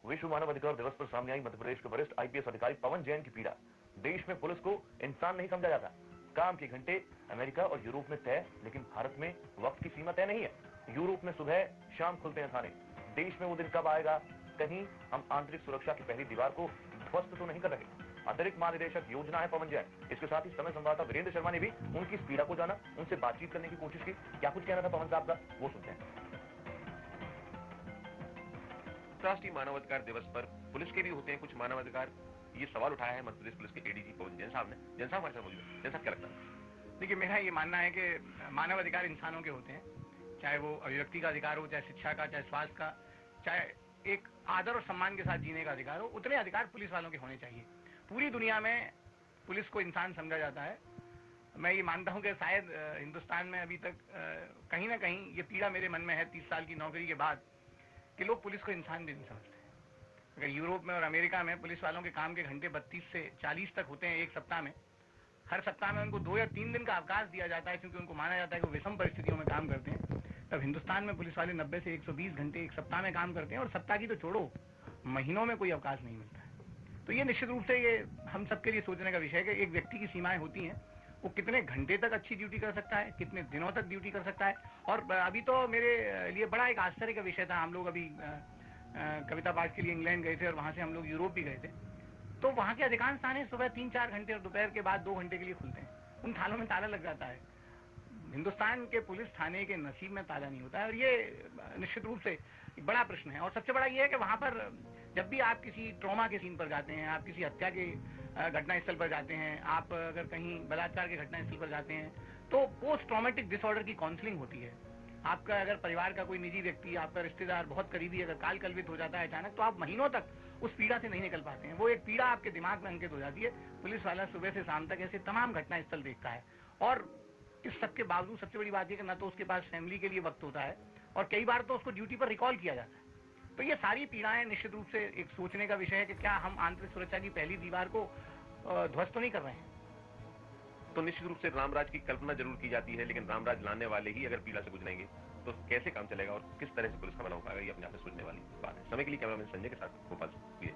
विश्व मानव अधिकार दिवस पर सामने आई मध्य प्रदेश के वरिष्ठ आईपीएस अधिकारी पवन जैन की पीड़ा। देश में पुलिस को इंसान नहीं समझा जाता। काम के घंटे अमेरिका और यूरोप में तय, लेकिन भारत में वक्त की सीमा तय नहीं है। यूरोप में सुबह शाम खुलते हैं थाने। देश में वो दिन कब आएगा? कहीं हम आंतरिक सुरक्षा की पहली दीवार को ध्वस्त तो नहीं कर रहे? अतिरिक्त महानिदेशक योजना है पवन जैन। इसके साथ ही समय संवाददाता वीरेंद्र शर्मा ने भी उनकी इस पीड़ा को जाना, उनसे बातचीत करने की कोशिश की। क्या कुछ कहना था पवन साहब का, वो सुनते हैं। राष्ट्रीय मानवाधिकार दिवस पर पुलिस के भी होते हैं कुछ मानवाधिकार, ये सवाल उठाया है मध्य प्रदेश पुलिस के एडीजी पवन जैन साहब ने। जैन साहब हमारे साथ मौजूद है। जैन साहब क्या लगता है? देखिए, मेरा ये मानना है कि मानवाधिकार इंसानों के होते हैं, चाहे वो अभिव्यक्ति का अधिकार हो, चाहे शिक्षा का, चाहे स्वास्थ्य का, चाहे एक आदर और सम्मान के साथ जीने का अधिकार हो, उतने अधिकार पुलिस वालों के होने चाहिए। पूरी दुनिया में पुलिस को इंसान समझा जाता है। मैं ये मानता हूं कि शायद हिंदुस्तान में अभी तक कहीं ना कहीं ये पीड़ा मेरे मन में है 30 साल की नौकरी के बाद, कि लोग पुलिस को इंसान भी नहीं समझते। अगर यूरोप में और अमेरिका में पुलिस वालों के काम के घंटे 32 से 40 तक होते हैं एक सप्ताह में, हर सप्ताह में उनको 2 या 3 दिन का अवकाश दिया जाता है क्योंकि उनको माना जाता है कि वो विषम परिस्थितियों में काम करते हैं। तब हिंदुस्तान में पुलिस वाले 90 से 120 घंटे एक सप्ताह में काम करते हैं, और सप्ताह की तो छोड़ो, महीनों में कोई अवकाश नहीं मिलता है। तो ये निश्चित रूप से ये हम सबके लिए सोचने का विषय है कि एक व्यक्ति की सीमाएं होती हैं, वो कितने घंटे तक अच्छी ड्यूटी कर सकता है, कितने दिनों तक ड्यूटी कर सकता है। और अभी तो मेरे लिए बड़ा एक आश्चर्य का विषय था, हम लोग अभी कविता पाठ के लिए इंग्लैंड गए थे और वहां से हम लोग यूरोप भी गए थे। तो वहां के अधिकांश थाने सुबह 3-4 घंटे और दोपहर के बाद 2 घंटे के लिए खुलते हैं। उन थानों में ताला लग जाता है। हिंदुस्तान के पुलिस थाने के नसीब में ताला नहीं होता है, और ये निश्चित रूप से एक बड़ा प्रश्न है। और सबसे बड़ा ये है कि वहां पर जब भी आप किसी ट्रॉमा के सीन पर जाते हैं, आप किसी हत्या के घटनास्थल पर जाते हैं, आप अगर कहीं बलात्कार के घटनास्थल पर जाते हैं, तो पोस्ट ट्रॉमेटिक डिसऑर्डर की काउंसलिंग होती है। आपका अगर परिवार का कोई निजी व्यक्ति, आपका रिश्तेदार बहुत करीबी अगर काल कल्पित हो जाता है अचानक, तो आप महीनों तक उस पीड़ा से नहीं निकल पाते हैं। वो एक पीड़ा आपके दिमाग में अंकित हो जाती है। पुलिस वाला सुबह से शाम तक ऐसे तमाम घटनास्थल देखता है, और इस सब के बावजूद सबसे बड़ी बात यह कि ना तो उसके पास फैमिली के लिए वक्त होता है, और कई बार तो उसको ड्यूटी पर रिकॉल किया जाता है। तो ये सारी पीड़ाएं निश्चित रूप से एक सोचने का विषय है कि क्या हम आंतरिक सुरक्षा की पहली दीवार को ध्वस्त तो नहीं कर रहे हैं। तो निश्चित रूप से रामराज की कल्पना जरूर की जाती है, लेकिन रामराज लाने वाले ही अगर पीड़ा से गुजरेंगे तो कैसे काम चलेगा और किस तरह से पुलिस का बना हो पाएगा, ये अपने आप में सोचने वाली बात है। समय के लिए कैमरामैन संजय के साथ भोपाल से।